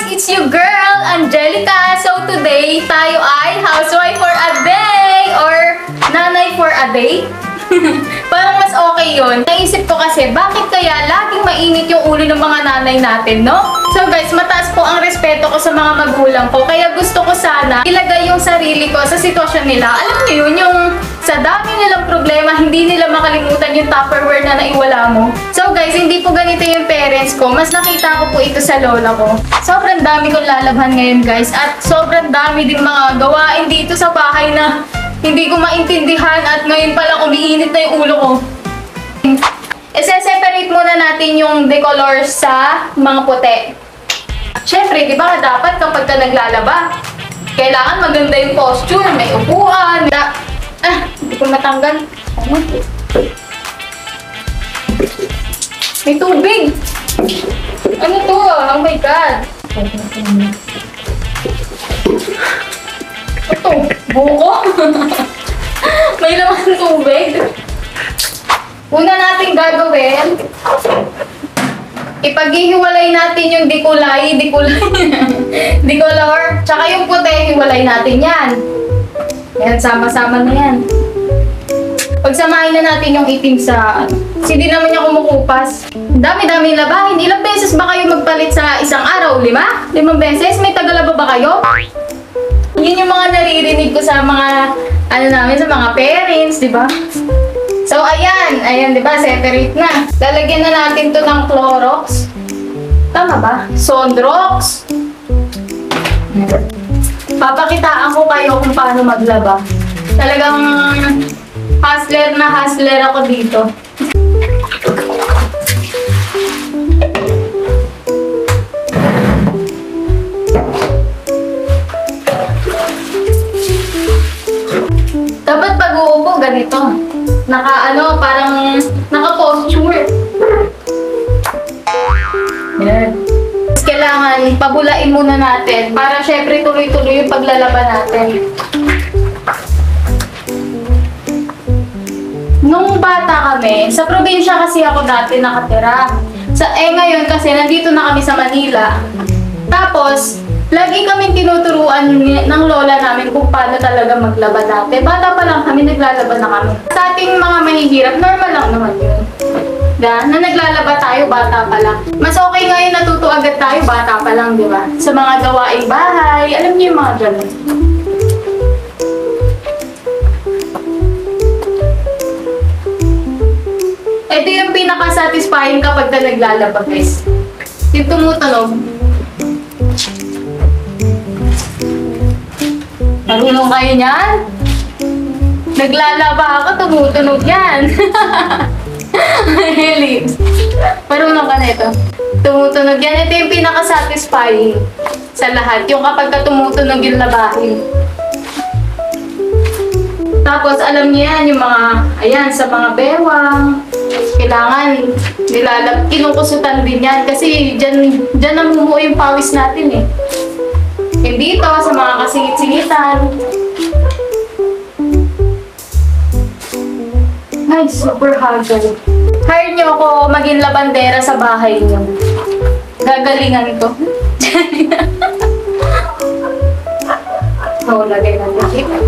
It's your girl, Angelica. So today, tayo ay housewife for a day or nanay for a day. Parang mas okay yun. Naisip ko kasi, bakit kaya laging mainit yung ulo ng mga nanay natin, no? So guys, mataas po ang respeto ko sa mga magulang ko. Kaya gusto ko sana ilagay yung sarili ko sa sitwasyon nila. Alam niyo yun, yung sa dami nilang problema, hindi nila makalimutan yung Tupperware na naiwala mo. So guys, hindi po ganito yung parents ko. Mas nakita ko po ito sa lola ko. Sobrang dami kong lalabhan ngayon guys. At sobrang dami din mga gawain dito sa bahay na hindi ko maintindihan at ngayon pala umiinit na yung ulo ko. I-separate muna natin yung decolor sa mga puti. Siyempre, di ba dapat kapag ka naglalaba, kailangan maganda yung posture, may upuan. Hindi ko matanggal. May tubig. Ano to? Oh my God. Ito, buko. May laman tubig. Una natin gagawin, ipaghihiwalay natin yung decolor, tsaka yung puti, hiwalay natin yan. Yan, sama-sama na yan. Pagsamahin na natin yung itim sa, hindi naman niya kumukupas. Dami-dami labahin. Ilang beses ba kayo magpalit sa isang araw? 5? 5 beses? May tagalaba ba kayo? Yun yung mga naririnig ko sa mga, namin, sa mga parents, di ba? So, ayan, di ba? Separate na. Lalagyan na natin to ng Clorox. Tama ba? Sondrox. Papakitaan ko kayo kung paano maglaba. Talagang hustler na hustler ako dito. Dapat pag uupo, ganito. Parang naka-posture. Yan. Kailangan pabulain muna natin para syempre tuloy-tuloy yung paglalaban natin. Nung bata kami, sa probinsya kasi ako dati nakatira. Ngayon kasi nandito na kami sa Manila. Tapos, lagi kaming tinuturuan ng lola namin kung paano talaga maglaba dati. Bata pa lang kami, naglalaba na kami. Sa ating mga mahihirap, normal lang naman yun. Na naglalaba tayo, bata pa lang. Mas okay ngayon natuto agad tayo, bata pa lang, di ba? Sa mga gawaing bahay, alam niyo yung mga ganun. Ito yung pinaka-satisfying kapag na naglalaba, guys. Yung tumutunog. Marunong kayo niyan? Naglalaba ako, tumutunog yan. Lips. Marunong ka na ito. Tumutunog yan. Ito yung pinaka-satisfying sa lahat. Yung kapag ka tumutunog yung labahin. Tapos, alam niyo yan, yung mga, sa mga bewang. Kailangan, kinukusutan din yan. Kasi, dyan namumuo yung pawis natin eh. Dito, sa mga kasingit-singitan. Ay, super haggard. Hire niyo ako maging labandera sa bahay niyo. Gagalingan ko. Lagay na dikit.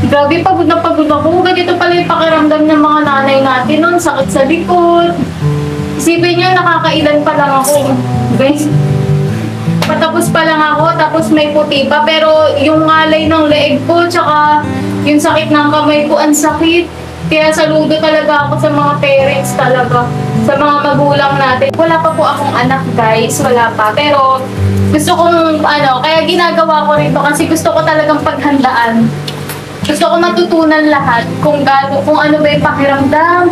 Grabe, pagod na pagod ako. Ganito pala yung pakiramdam ng mga nanay natin noon. Sakit sa likod. Isipin nyo, nakakailan pa lang ako. Guys, patapos pa lang ako, tapos may puti pa. Pero yung ngalay ng leeg ko, tsaka yung sakit ng kamay ko, ang sakit. Kaya saludo talaga ako sa mga parents talaga. Sa mga magulang natin. Wala pa po akong anak, guys. Wala pa. Pero gusto kong, kaya ginagawa ko rito kasi gusto ko talagang paghandaan Gusto ko matutunan lahat kung ano ba yung pakiramdam,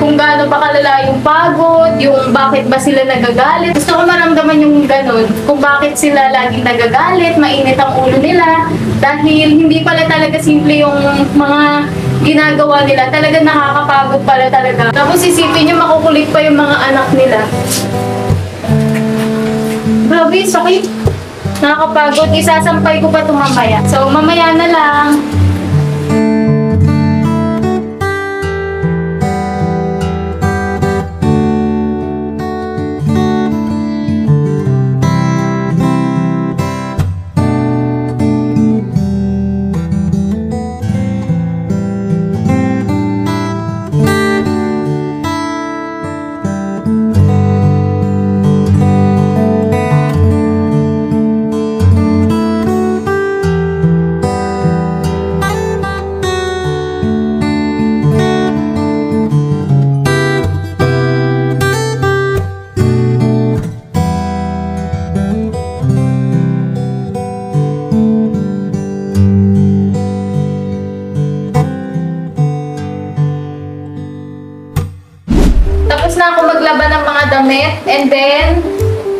kung gaano ba kalala yung pagod, yung bakit ba sila nagagalit. Gusto ko maramdaman yung ganun, kung bakit sila laging nagagalit, mainit ang ulo nila, dahil hindi pala talaga simple yung mga ginagawa nila. Talaga nakakapagod pala talaga. Tapos isipin nyo, makukulit pa yung mga anak nila. Grabe, sakit. Nakakapagod. Isasampay ko pa ito mamaya. So, mamaya na lang. Tapos na ako maglaba ng mga damit, and then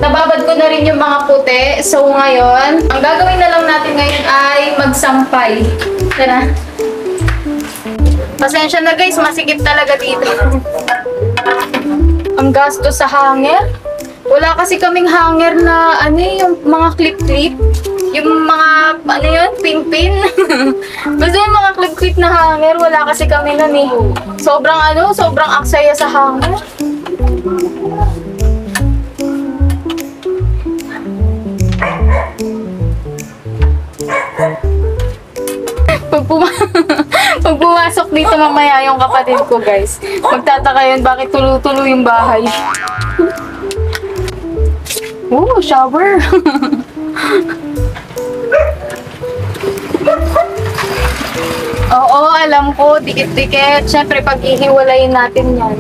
nababad ko na rin yung mga puti. So ngayon, ang gagawin na lang natin ngayon ay magsampay. Tara. Pasensya na guys, masikip talaga dito. Ang gasto sa hanger. Wala kasi kaming hanger na yung mga clip-clip. Yung mga, pin-pin. Basta yung mga clip-clip na hanger, wala kasi kami nun eh. Sobrang aksaya sa hanger. Pag pumasok dito mamaya yung kapatid ko guys, magtataka yun bakit tulo-tulo yung bahay. Oh, shower. Oo, alam ko, dikit-dikit. Siyempre, pag ihiwalayin natin yan.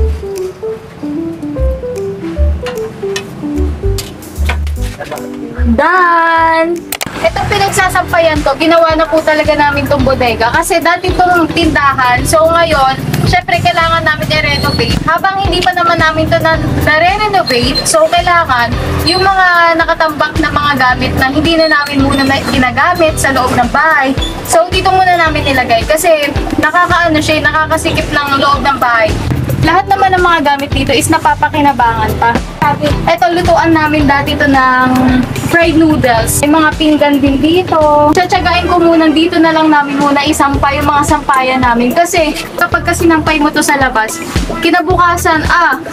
Done! Itong pinagsasampayan to, ginawa na po talaga namin tong bodega. Kasi dati itong tindahan. So ngayon, syempre kailangan namin i-renovate. Habang hindi pa naman namin to na-renovate, so kailangan yung mga nakatambak na mga gamit na hindi na namin muna ginagamit sa loob ng bahay. So dito muna namin nilagay. Kasi nakakasikip ng loob ng bahay. Lahat naman ng mga gamit dito is napapakinabangan pa. Ito, lutuan namin dati ito ng fried noodles. May mga pinggan din dito. Tsatsagain ko muna, dito na lang namin muna isampay yung mga sampayan namin. Kasi kapag sinampay mo to sa labas, kinabukasan,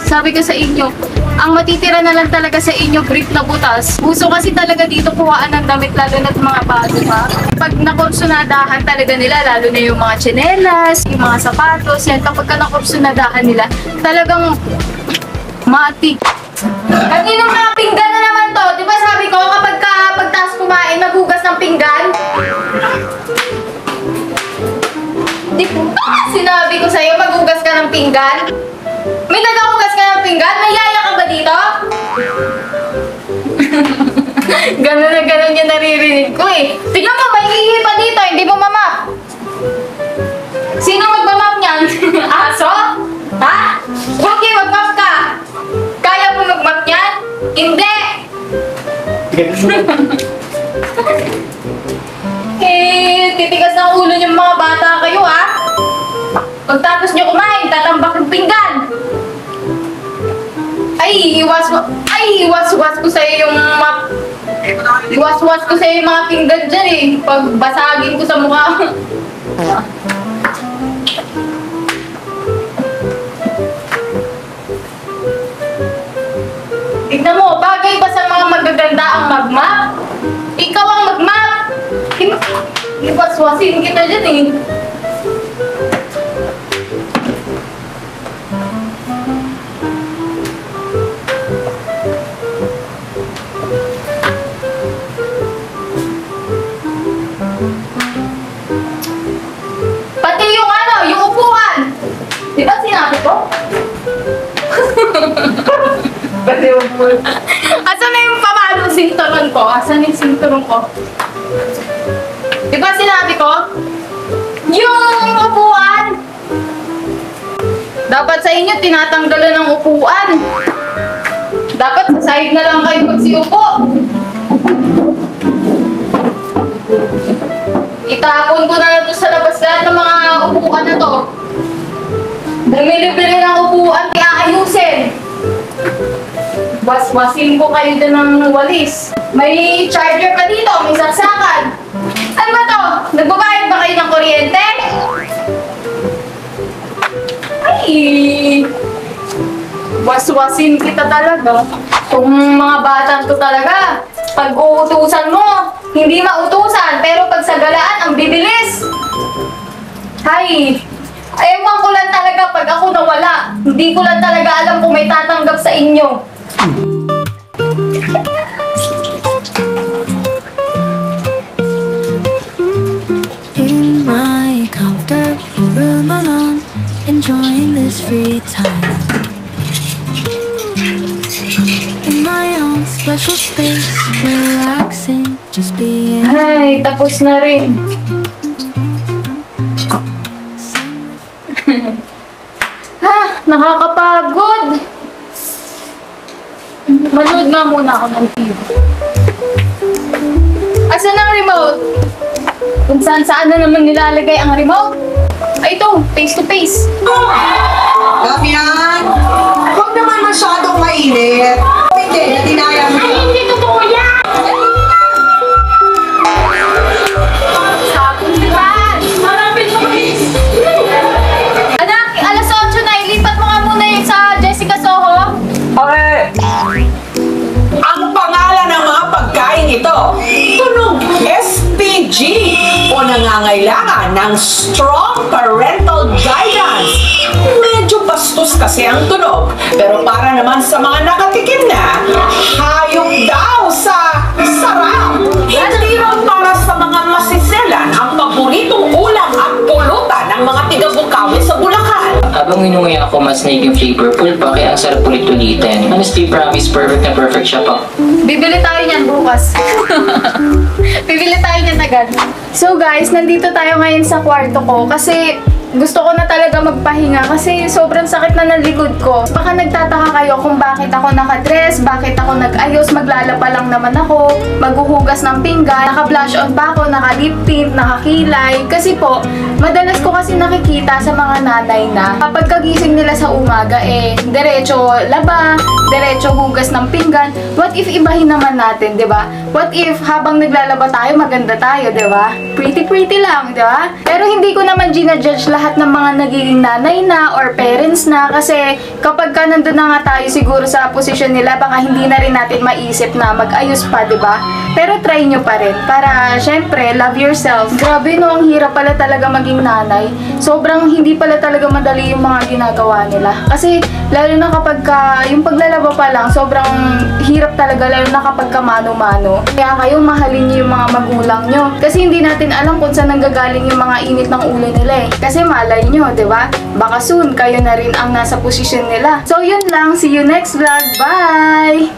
sabi ko sa inyo, ang matitira na lang talaga sa inyo, brief na butas. Uso kasi talaga dito kuhaan ng damit, lalo na mga bago pa. Pag nakursunadahan talaga nila, lalo na yung mga tsinelas, yung mga sapatos, yan, kapag nakursunadahan nila, talagang matik. Kaninong mga pinggan na naman to? Di ba sabi ko, pagtas kumain, maghugas ng pinggan? Di ba sinabi ko sa'yo, maghugas ka ng pinggan? May naghugas ka ng pinggan? May yaya ka ba dito? Ganon na ganon yung naririnig ko eh. Tignan mo, may ihi pa dito, hindi mo mamap. Sino magmamap niyan? Aso? Ha? Okay, magmap ka. Kaya mo magmap niyan? Hindi! Titigas ng ulo niyong mga bata kayo ha? Pagtapos niyo kumain, tatambak ng pinggan. Iwas-was ko sa'yo yung mga... Iwas-was ko sa'yo yung mga pinggan dyan eh. Pag basagin ko sa mukha. Tignan mo, bagay ba sa mga magaganda ang magmap? Ikaw ang magmap! Iwas-wasin kita dyan eh. Pati yung yung upuan! Di ba sinabi ko? Pati yung upuan. Asan na yung sinturon ko? Asan yung sinturon ko? Di ba sinabi ko? Yung upuan! Dapat sa inyo, tinatanggalan ng upuan. Dapat sa side na lang kayo magsiupo. Itapon ko na ito sa labas lahat ng mga upuan na to. Bumili-bili ng upuan, kaya ayusin. Waswasin ko kayo din ng walis. May charger pa dito, may saksakan. Ano ba to? Nagbabayad ba kayo ng kuryente? Ay! Waswasin kita talaga. Kung mga bata to talaga, pag uutusan mo, hindi mautusan, pero pag sa galaan, ang bibilis. Hay! Ewan ko lang talaga pag ako nawala. Hindi ko lang talaga alam kung may tatanggap sa inyo. In my comfortable room alone, enjoying this free time. In my own special space, relaxing, just being. Ay, tapos na rin. Ha, nakakapagod. Manood nga muna ako ng TV. Asan ang remote? Kung saan na naman nilalagay ang remote? Ay, ito, face to face. Damian! Huwag naman masyadong mainit. Hindi, natinaya mo. Ay, hindi totoo yan! Sabon naman! Marapit mo, please! Anak, alas 8 na, ilipat mo nga muna yung sa Jessica Soho. Okay. Ang pangalan ng mga pagkain ito, tunog SPG o nangangailangan ng strong parental guidance. Medyo bastos kasi ang tunog, pero para naman sa mga nakatikim na, hayop daw sa sarap. Hindi raw para sa mga masiselan ang paboritong ulam at pulutan ng mga tiga-Bukawi sa Bulacan. Habang inuwi ako, mas naging flavorful pa, kaya ang sarap ulit-ulitin. Honestly, promise, perfect na perfect siya pa. Bibili tayo niyan bukas. Bibili tayo niyan agad. So guys, nandito tayo ngayon sa kwarto ko kasi gusto ko na talaga magpahinga kasi sobrang sakit na ng likod ko. Baka nagtataka kayo kung bakit ako nakadress, bakit ako nag-ayos, maglalaba lang naman ako, maghuhugas ng pinggan, naka-blush on pa ako, naka-lip tint, nakakilay. Kasi po, madalas ko kasi nakikita sa mga nanay na kapag kagising nila sa umaga, diretso laba, diretso hugas ng pinggan. What if ibahin naman natin, di ba? What if habang naglalaba tayo, maganda tayo, di ba? Pretty lang, di ba? Pero hindi ko naman ginajudge lahat ng mga nagiging nanay na or parents na kasi kapag ka nandun na nga tayo siguro sa posisyon nila, baka hindi na rin natin maisip na mag-ayos pa, di ba? Pero try nyo pa rin para syempre, love yourself. Grabe no, ang hirap pala talaga maging nanay. Sobrang hindi pala talaga madali yung mga ginagawa nila. Kasi lalo na kapag ka, yung paglalaba pa lang, sobrang hirap talaga lalo na kapag ka mano-mano. Kaya kayo mahalin nyo yung mga magulang nyo. Kasi hindi natin alam kung saan nanggagaling yung mga init ng ulo nila eh. Kasi malay nyo, di ba? Baka soon, kayo na rin ang nasa posisyon nila. So, yun lang. See you next vlog. Bye!